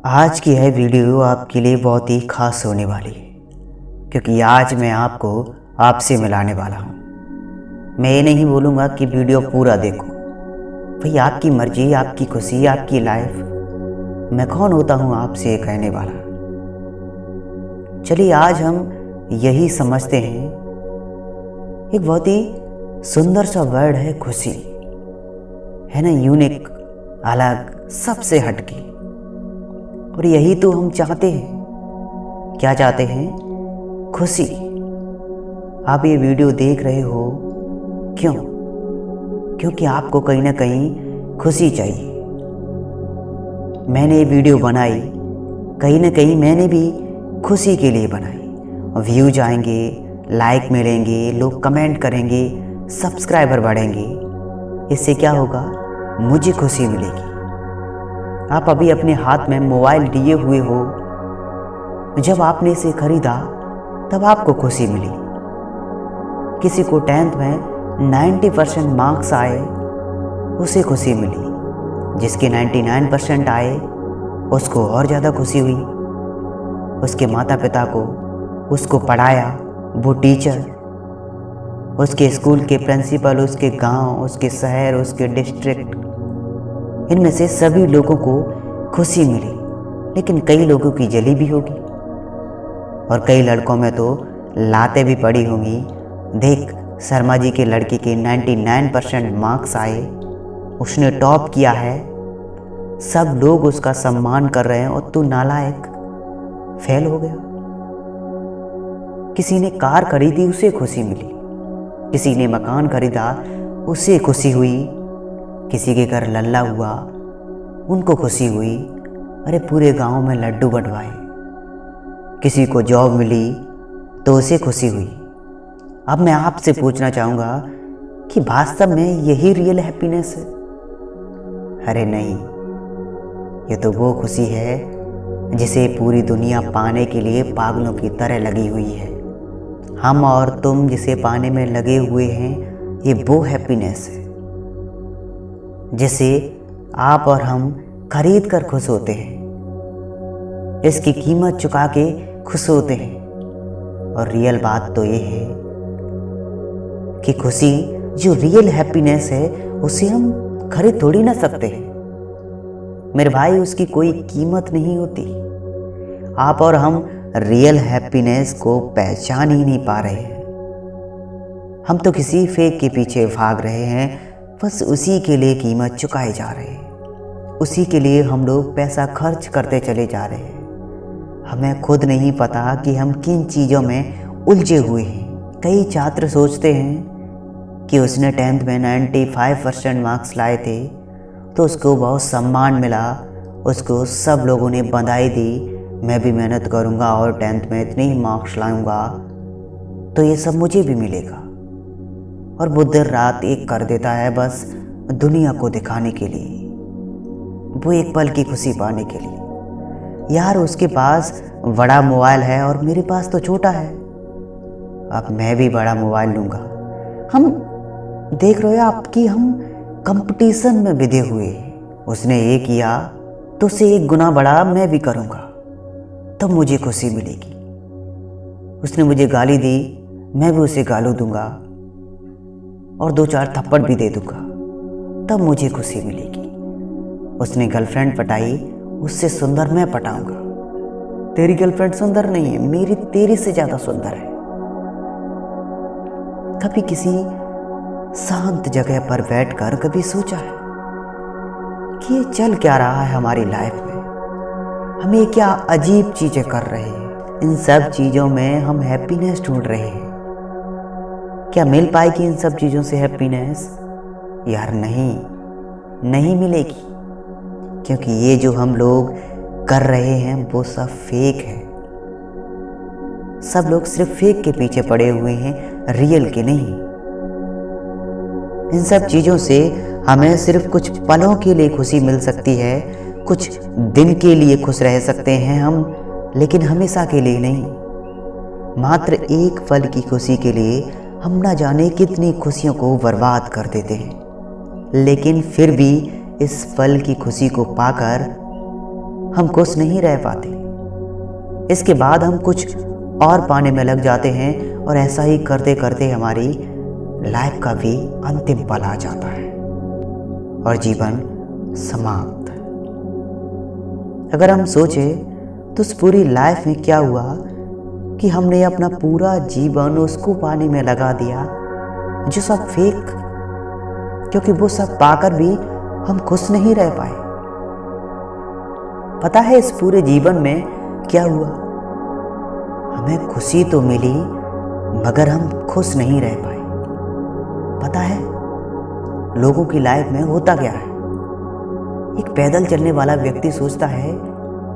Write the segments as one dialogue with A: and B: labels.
A: आज की यह वीडियो आपके लिए बहुत ही खास होने वाली है, क्योंकि आज मैं आपको आपसे मिलाने वाला हूँ। मैं ये नहीं बोलूँगा कि वीडियो पूरा देखो, भाई आपकी मर्जी, आपकी खुशी, आपकी लाइफ। मैं कौन होता हूँ आपसे ये कहने वाला। चलिए आज हम यही समझते हैं, एक बहुत ही सुंदर सा वर्ड है खुशी, है ना, यूनिक, अलग, सबसे हटके। और यही तो हम चाहते हैं। क्या चाहते हैं? खुशी। आप ये वीडियो देख रहे हो क्यों? क्योंकि आपको कहीं ना कहीं खुशी चाहिए। मैंने ये वीडियो बनाई, कहीं ना कहीं मैंने भी खुशी के लिए बनाई। व्यूज आएंगे, लाइक मिलेंगे, लोग कमेंट करेंगे, सब्सक्राइबर बढ़ेंगे। इससे क्या होगा? मुझे खुशी मिलेगी। आप अभी अपने हाथ में मोबाइल लिए हुए हो, जब आपने इसे खरीदा तब आपको खुशी मिली। किसी को 10th में 90% मार्क्स आए, उसे खुशी मिली। जिसके 99% आए उसको और ज़्यादा खुशी हुई। उसके माता पिता को उसको पढ़ाया, वो टीचर, उसके स्कूल के प्रिंसिपल, उसके गांव, उसके शहर, उसके डिस्ट्रिक्ट, इनमें से सभी लोगों को खुशी मिली। लेकिन कई लोगों की जली भी होगी और कई लड़कों में तो लातें भी पड़ी होंगी। देख, शर्मा जी के लड़के के 99% मार्क्स आए, उसने टॉप किया है, सब लोग उसका सम्मान कर रहे हैं और तू नालायक फेल हो गया। किसी ने कार खरीदी, उसे खुशी मिली। किसी ने मकान खरीदा, उसे खुशी हुई। किसी के घर लल्ला हुआ, उनको खुशी हुई। अरे पूरे गांव में लड्डू बंटवाए। किसी को जॉब मिली तो उसे खुशी हुई। अब मैं आपसे पूछना चाहूँगा कि वास्तव में यही रियल हैप्पीनेस है? अरे नहीं, ये तो वो खुशी है जिसे पूरी दुनिया पाने के लिए पागलों की तरह लगी हुई है। हम और तुम जिसे पाने में लगे हुए हैं, ये वो हैप्पीनेस है जिसे आप और हम खरीद कर खुश होते हैं, इसकी कीमत चुका के खुश होते हैं। और रियल बात तो ये है कि खुशी, जो रियल हैप्पीनेस है, उसे हम खरीद थोड़ी ना सकते हैं मेरे भाई। उसकी कोई कीमत नहीं होती। आप और हम रियल हैप्पीनेस को पहचान ही नहीं पा रहे हैं। हम तो किसी फेक के पीछे भाग रहे हैं, बस उसी के लिए कीमत चुकाए जा रहे हैं। उसी के लिए हम लोग पैसा खर्च करते चले जा रहे हैं। हमें खुद नहीं पता कि हम किन चीज़ों में उलझे हुए हैं। कई छात्र सोचते हैं कि उसने 10th में 95% मार्क्स लाए थे तो उसको बहुत सम्मान मिला, उसको सब लोगों ने बधाई दी। मैं भी मेहनत करूँगा और 10th में इतने ही मार्क्स लाऊंगा तो ये सब मुझे भी मिलेगा। और वो देर रात एक कर देता है, बस दुनिया को दिखाने के लिए, वो एक पल की खुशी पाने के लिए। यार उसके पास बड़ा मोबाइल है और मेरे पास तो छोटा है। अब मैं भी बड़ा मोबाइल लूँगा। हम देख रहे हो आपकी, हम कंपटीशन में बिधे हुए। उसने ये किया तो उससे 1 गुना बड़ा मैं भी करूँगा, तब मुझे खुशी मिलेगी। उसने मुझे गाली दी, मैं भी उसे गाली दूंगा और 2-4 थप्पड़ भी दे दूंगा, तब मुझे खुशी मिलेगी। उसने गर्लफ्रेंड पटाई, उससे सुंदर मैं पटाऊंगा। तेरी गर्लफ्रेंड सुंदर नहीं है, मेरी तेरी से ज़्यादा सुंदर है। कभी किसी शांत जगह पर बैठकर कभी सोचा है कि ये चल क्या रहा है हमारी लाइफ में? हम ये क्या अजीब चीज़ें कर रहे हैं? इन सब चीज़ों में हम हैप्पीनेस ढूंढ रहे हैं। क्या मिल पाएगी इन सब चीज़ों से हैप्पीनेस? यार नहीं, नहीं मिलेगी। क्योंकि ये जो हम लोग कर रहे हैं वो सब फेक है। सब लोग सिर्फ फेक के पीछे पड़े हुए हैं, रियल के नहीं। इन सब चीज़ों से हमें सिर्फ कुछ पलों के लिए खुशी मिल सकती है, कुछ दिन के लिए खुश रह सकते हैं हम, लेकिन हमेशा के लिए नहीं। मात्र एक पल की खुशी के लिए हम ना जाने कितनी खुशियों को बर्बाद कर देते हैं। लेकिन फिर भी इस पल की खुशी को पाकर हम खुश नहीं रह पाते। इसके बाद हम कुछ और पाने में लग जाते हैं और ऐसा ही करते करते हमारी लाइफ का भी अंतिम पल आ जाता है और जीवन समाप्त। अगर हम सोचें तो उस पूरी लाइफ में क्या हुआ कि हमने अपना पूरा जीवन उसको पाने में लगा दिया जो सब फेक, क्योंकि वो सब पाकर भी हम खुश नहीं रह पाए। पता है इस पूरे जीवन में क्या हुआ? हमें खुशी तो मिली मगर हम खुश नहीं रह पाए। पता है लोगों की लाइफ में होता क्या है? एक पैदल चलने वाला व्यक्ति सोचता है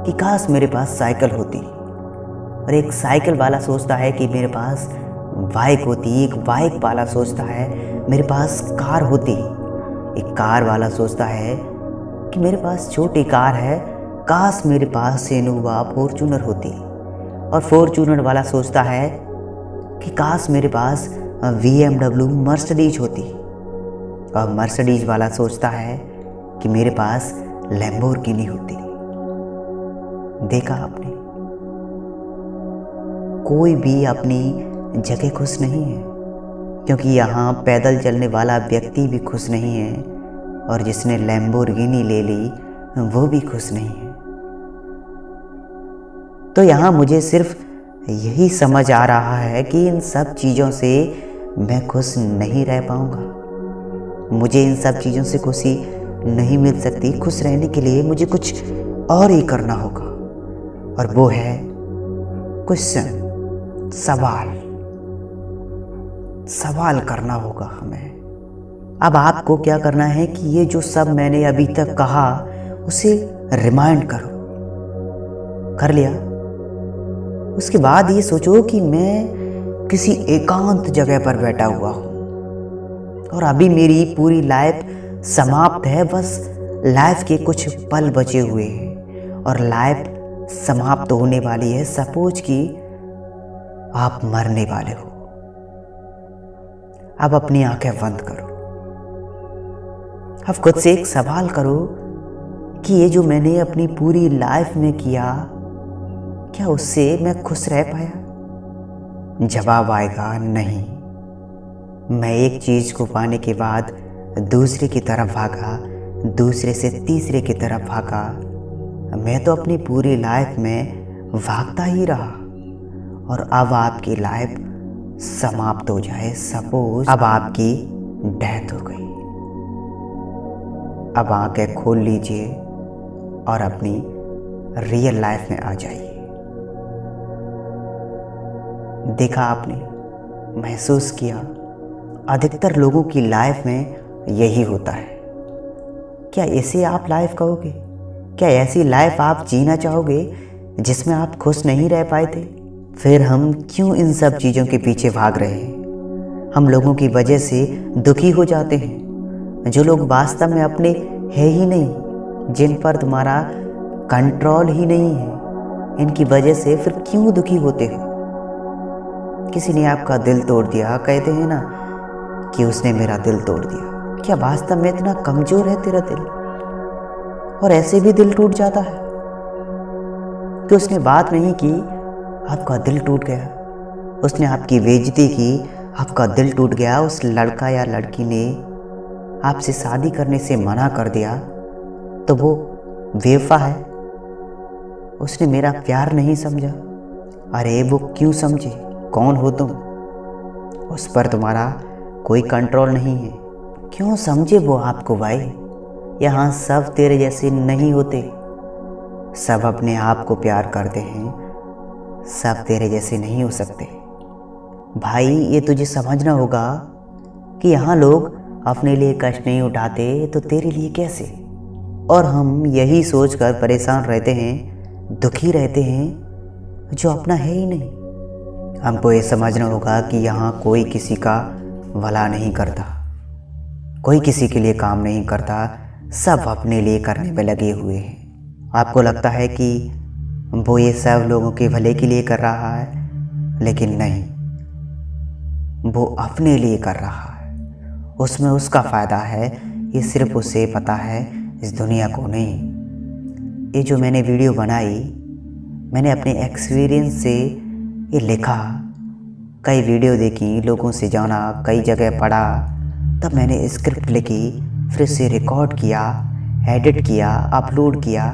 A: कि काश मेरे पास साइकिल होती, और एक साइकिल वाला सोचता है कि मेरे पास बाइक होती, एक बाइक वाला सोचता है मेरे पास कार होती, एक कार वाला सोचता है कि मेरे पास छोटी कार है, काश मेरे पास इनोवा फॉर्च्यूनर होती, और फॉर्च्यूनर वाला सोचता है कि काश मेरे पास BMW मर्सिडीज होती, और मर्सिडीज वाला सोचता है कि मेरे पास लैम्बोर्गिनी होती। देखा आपने, कोई भी अपनी जगह खुश नहीं है, क्योंकि यहाँ पैदल चलने वाला व्यक्ति भी खुश नहीं है और जिसने लैम्बोर्गिनी ले ली वो भी खुश नहीं है। तो यहाँ मुझे सिर्फ यही समझ आ रहा है कि इन सब चीज़ों से मैं खुश नहीं रह पाऊँगा। मुझे इन सब चीज़ों से खुशी नहीं मिल सकती। खुश रहने के लिए मुझे कुछ और ही करना होगा, और वो है क्वेश्चन, सवाल करना होगा हमें। अब आपको क्या करना है कि ये जो सब मैंने अभी तक कहा उसे रिमाइंड करो। कर लिया? उसके बाद ये सोचो कि मैं किसी एकांत जगह पर बैठा हुआ हूँ और अभी मेरी पूरी लाइफ समाप्त है, बस लाइफ के कुछ पल बचे हुए हैं और लाइफ समाप्त होने वाली है। सपोज कि आप मरने वाले हो। अब अपनी आंखें बंद करो। अब खुद से एक सवाल करो कि ये जो मैंने अपनी पूरी लाइफ में किया, क्या उससे मैं खुश रह पाया? जवाब आएगा नहीं। मैं एक चीज को पाने के बाद दूसरे की तरफ भागा, दूसरे से तीसरे की तरफ भागा। मैं तो अपनी पूरी लाइफ में भागता ही रहा, और अब आपकी लाइफ समाप्त हो जाए। सपोज अब आपकी डेथ हो गई। अब आंखें खोल लीजिए और अपनी रियल लाइफ में आ जाइए। देखा आपने, महसूस किया, अधिकतर लोगों की लाइफ में यही होता है। क्या इसे आप लाइफ कहोगे? क्या ऐसी लाइफ आप जीना चाहोगे जिसमें आप खुश नहीं रह पाए थे? फिर हम क्यों इन सब चीज़ों के पीछे भाग रहे हैं? हम लोगों की वजह से दुखी हो जाते हैं, जो लोग वास्तव में अपने है ही नहीं, जिन पर तुम्हारा कंट्रोल ही नहीं है। इनकी वजह से फिर क्यों दुखी होते हो? किसी ने आपका दिल तोड़ दिया, कहते हैं ना कि उसने मेरा दिल तोड़ दिया। क्या वास्तव में इतना कमजोर है तेरा दिल? और ऐसे भी दिल टूट जाता है कि उसने बात नहीं की, आपका दिल टूट गया। उसने आपकी बेइज्जती की, आपका दिल टूट गया। उस लड़का या लड़की ने आपसे शादी करने से मना कर दिया तो वो बेवफा है, उसने मेरा प्यार नहीं समझा। अरे वो क्यों समझे? कौन हो तुम? उस पर तुम्हारा कोई कंट्रोल नहीं है। क्यों समझे वो आपको भाई? यहाँ सब तेरे जैसे नहीं होते। सब अपने आप को प्यार करते हैं, सब तेरे जैसे नहीं हो सकते। भाई ये तुझे समझना होगा कि यहाँ लोग अपने लिए कष्ट नहीं उठाते तो तेरे लिए कैसे? और हम यही सोचकर परेशान रहते हैं, दुखी रहते हैं, जो अपना है ही नहीं। हमको ये समझना होगा कि यहाँ कोई किसी का भला नहीं करता, कोई किसी के लिए काम नहीं करता, सब अपने लिए करने में लगे हुए हैं। आपको लगता है कि वो ये सब लोगों के भले के लिए कर रहा है, लेकिन नहीं, वो अपने लिए कर रहा है। उसमें उसका फ़ायदा है, ये सिर्फ उसे पता है, इस दुनिया को नहीं। ये जो मैंने वीडियो बनाई, मैंने अपने एक्सपीरियंस से ये लिखा, कई वीडियो देखी, लोगों से जाना, कई जगह पढ़ा, तब मैंने स्क्रिप्ट लिखी, फिर इसे रिकॉर्ड किया, एडिट किया, अपलोड किया,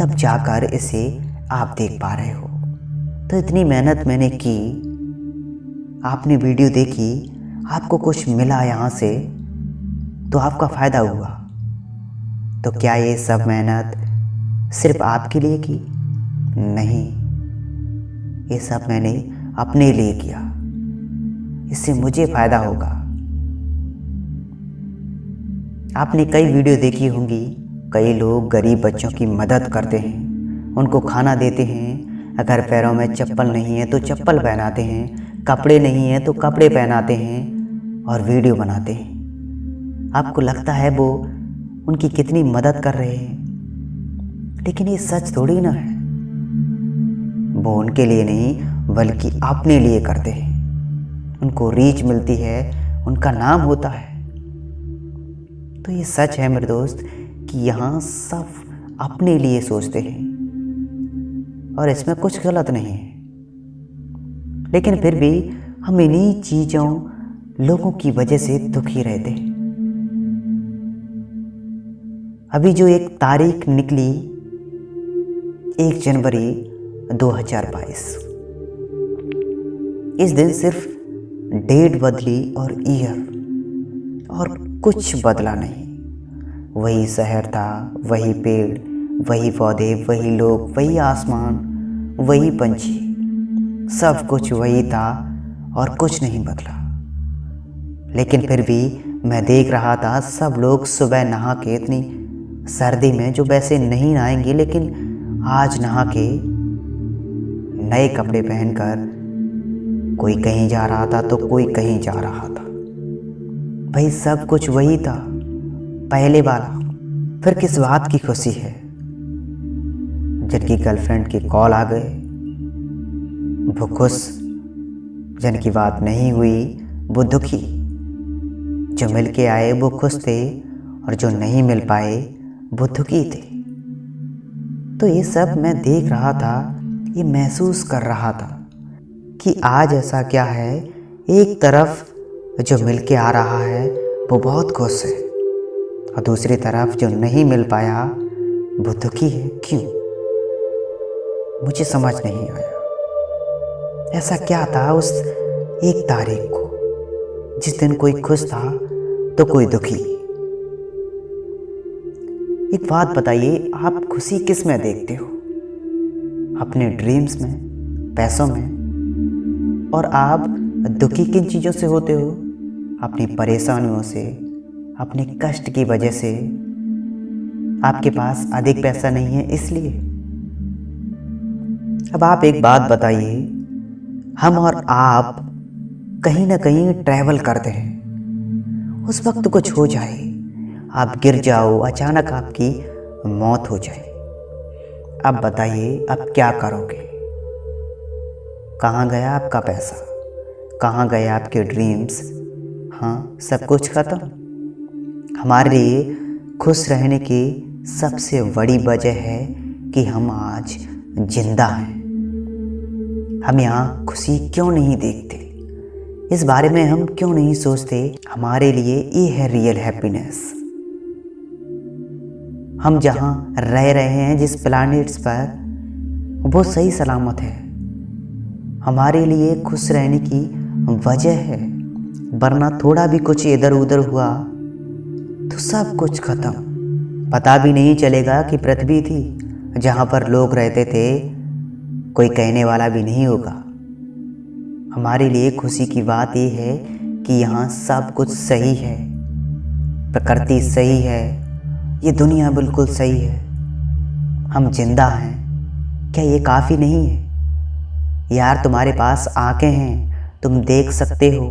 A: तब जाकर इसे आप देख पा रहे हो। तो इतनी मेहनत मैंने की, आपने वीडियो देखी, आपको कुछ मिला यहाँ से, तो आपका फ़ायदा हुआ। तो क्या ये सब मेहनत सिर्फ आपके लिए की? नहीं, ये सब मैंने अपने लिए किया, इससे मुझे फ़ायदा होगा। आपने कई वीडियो देखी होंगी, कई लोग गरीब बच्चों की मदद करते हैं, उनको खाना देते हैं, अगर पैरों में चप्पल नहीं है तो चप्पल पहनाते हैं, कपड़े नहीं है तो कपड़े पहनाते हैं और वीडियो बनाते हैं। आपको लगता है वो उनकी कितनी मदद कर रहे हैं, लेकिन ये सच थोड़ी ना है। वो उनके लिए नहीं बल्कि अपने लिए करते हैं, उनको रीच मिलती है, उनका नाम होता है। तो ये सच है मेरे दोस्त कि यहाँ सब अपने लिए सोचते हैं और इसमें कुछ गलत नहीं है, लेकिन फिर भी हम इन्हीं चीज़ों, लोगों की वजह से दुखी रहते हैं। अभी जो एक तारीख निकली, 1 जनवरी 2022, इस दिन सिर्फ डेट बदली और ईयर, और कुछ बदला नहीं। वही शहर था, वही पेड़, वही पौधे, वही लोग, वही आसमान, वही पंछी, सब कुछ वही था और कुछ नहीं बदला। लेकिन फिर भी मैं देख रहा था सब लोग सुबह नहा के, इतनी सर्दी में जो वैसे नहीं नहाएंगे, लेकिन आज नहा के नए कपड़े पहनकर कोई कहीं जा रहा था तो कोई कहीं जा रहा था। भाई सब कुछ वही था पहले वाला। फिर किस बात की खुशी है? जिनकी गर्लफ्रेंड की कॉल आ गए वो खुश, जिनकी बात नहीं हुई वो दुखी, जो मिल के आए वो खुश थे और जो नहीं मिल पाए वो दुखी थे। तो ये सब मैं देख रहा था, ये महसूस कर रहा था कि आज ऐसा क्या है, एक तरफ जो मिल के आ रहा है वो बहुत खुश है और दूसरी तरफ जो नहीं मिल पाया वो दुखी है। क्यों? मुझे समझ नहीं आया। ऐसा क्या था उस 1 तारीख को, जिस दिन कोई खुश था तो कोई दुखी? एक बात बताइए, आप खुशी किस में देखते हो? अपने ड्रीम्स में, पैसों में? और आप दुखी किन चीज़ों से होते हो? अपनी परेशानियों से, अपने कष्ट की वजह से। आपके पास अधिक पैसा नहीं है इसलिए। अब आप एक बात बताइए, हम और आप कहीं ना कहीं ट्रैवल करते हैं, उस वक्त कुछ हो जाए, आप गिर जाओ, अचानक आपकी मौत हो जाए, अब बताइए अब क्या करोगे? कहाँ गया आपका पैसा? कहाँ गए आपके ड्रीम्स? हाँ, सब कुछ खत्म। हमारे लिए खुश रहने की सबसे बड़ी वजह है कि हम आज जिंदा हैं। हम यहाँ खुशी क्यों नहीं देखते? इस बारे में हम क्यों नहीं सोचते? हमारे लिए ये है रियल हैप्पीनेस। हम जहाँ रह रहे हैं, जिस प्लैनेट्स पर, वो सही सलामत है। हमारे लिए खुश रहने की वजह है, वरना थोड़ा भी कुछ इधर उधर हुआ तो सब कुछ खत्म। पता भी नहीं चलेगा कि पृथ्वी थी जहाँ पर लोग रहते थे, कोई कहने वाला भी नहीं होगा। हमारे लिए खुशी की बात ये है कि यहाँ सब कुछ सही है, प्रकृति सही है, ये दुनिया बिल्कुल सही है, हम जिंदा हैं। क्या ये काफ़ी नहीं है? यार, तुम्हारे पास आंखें हैं, तुम देख सकते हो,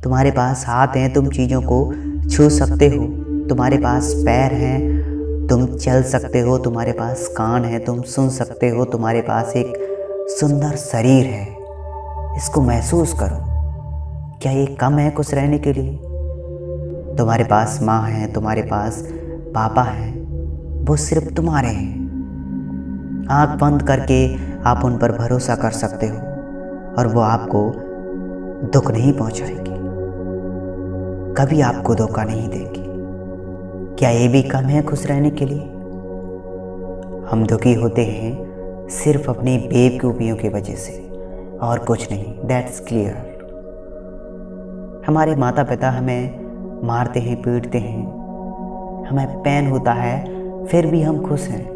A: तुम्हारे पास हाथ हैं, तुम चीज़ों को छू सकते हो, तुम्हारे पास पैर हैं, तुम चल सकते हो, तुम्हारे पास कान है, तुम सुन सकते हो, तुम्हारे पास एक सुंदर शरीर है। इसको महसूस करो। क्या ये कम है खुश रहने के लिए? तुम्हारे पास माँ है, तुम्हारे पास पापा हैं, वो सिर्फ तुम्हारे हैं। आंख बंद करके आप उन पर भरोसा कर सकते हो और वो आपको दुख नहीं पहुंचाएगी, कभी आपको धोखा नहीं देगी। क्या ये भी कम है खुश रहने के लिए? हम दुखी होते हैं सिर्फ अपनी बेवकूफ़ियों की वजह से और कुछ नहीं, दैट्स क्लियर। हमारे माता पिता हमें मारते हैं, पीटते हैं, हमें पेन होता है, फिर भी हम खुश हैं।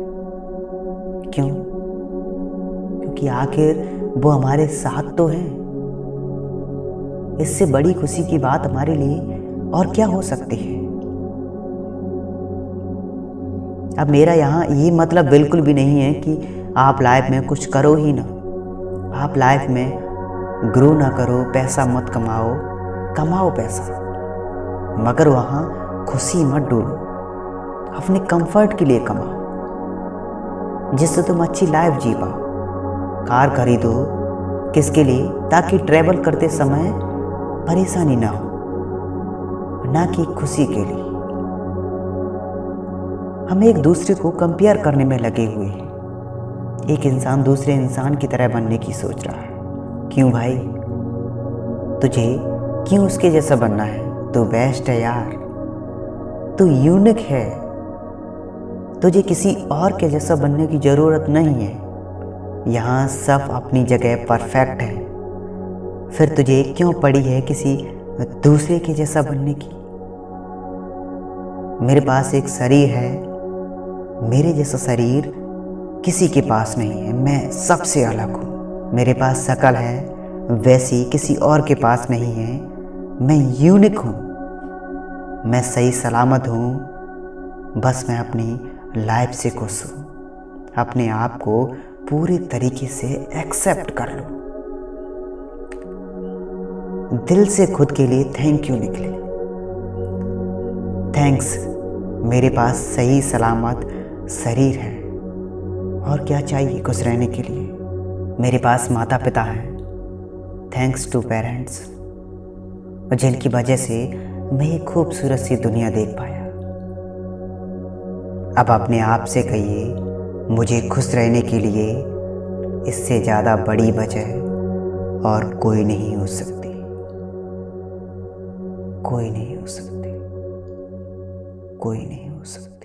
A: क्यों? क्योंकि आखिर वो हमारे साथ तो हैं। इससे बड़ी खुशी की बात हमारे लिए और क्या हो सकती है? अब मेरा यहाँ ये मतलब बिल्कुल भी नहीं है कि आप लाइफ में कुछ करो ही ना, आप लाइफ में ग्रो ना करो, पैसा मत कमाओ, कमाओ पैसा, मगर वहाँ खुशी मत ढूंढो, अपने कंफर्ट के लिए कमाओ जिससे तुम अच्छी लाइफ जी पाओ। कार खरीदो किसके लिए? ताकि ट्रैवल करते समय परेशानी ना हो, ना कि खुशी के लिए। हम एक दूसरे को कंपेयर करने में लगे हुए हैं। एक इंसान दूसरे इंसान की तरह बनने की सोच रहा है। क्यों भाई? तुझे क्यों उसके जैसा बनना है? तू बेस्ट है यार, तू यूनिक है, तुझे किसी और के जैसा बनने की ज़रूरत नहीं है। यहाँ सब अपनी जगह परफेक्ट है, फिर तुझे क्यों पड़ी है किसी दूसरे के जैसा बनने की? मेरे पास एक शरीर है, मेरे जैसा शरीर किसी के पास नहीं है, मैं सबसे अलग हूँ। मेरे पास शक्ल है, वैसी किसी और के पास नहीं है, मैं यूनिक हूँ। मैं सही सलामत हूँ, बस मैं अपनी लाइफ से खुश हूँ। अपने आप को पूरी तरीके से एक्सेप्ट कर लो। दिल से खुद के लिए थैंक यू निकले। थैंक्स, मेरे पास सही सलामत शरीर है, और क्या चाहिए खुश रहने के लिए? मेरे पास माता पिता हैं, थैंक्स टू पेरेंट्स, जिनकी वजह से मैं एक खूबसूरत सी दुनिया देख पाया। अब अपने आप से कहिए, मुझे खुश रहने के लिए इससे ज़्यादा बड़ी वजह और कोई नहीं हो सकती, कोई नहीं हो सकती, कोई नहीं हो सकती।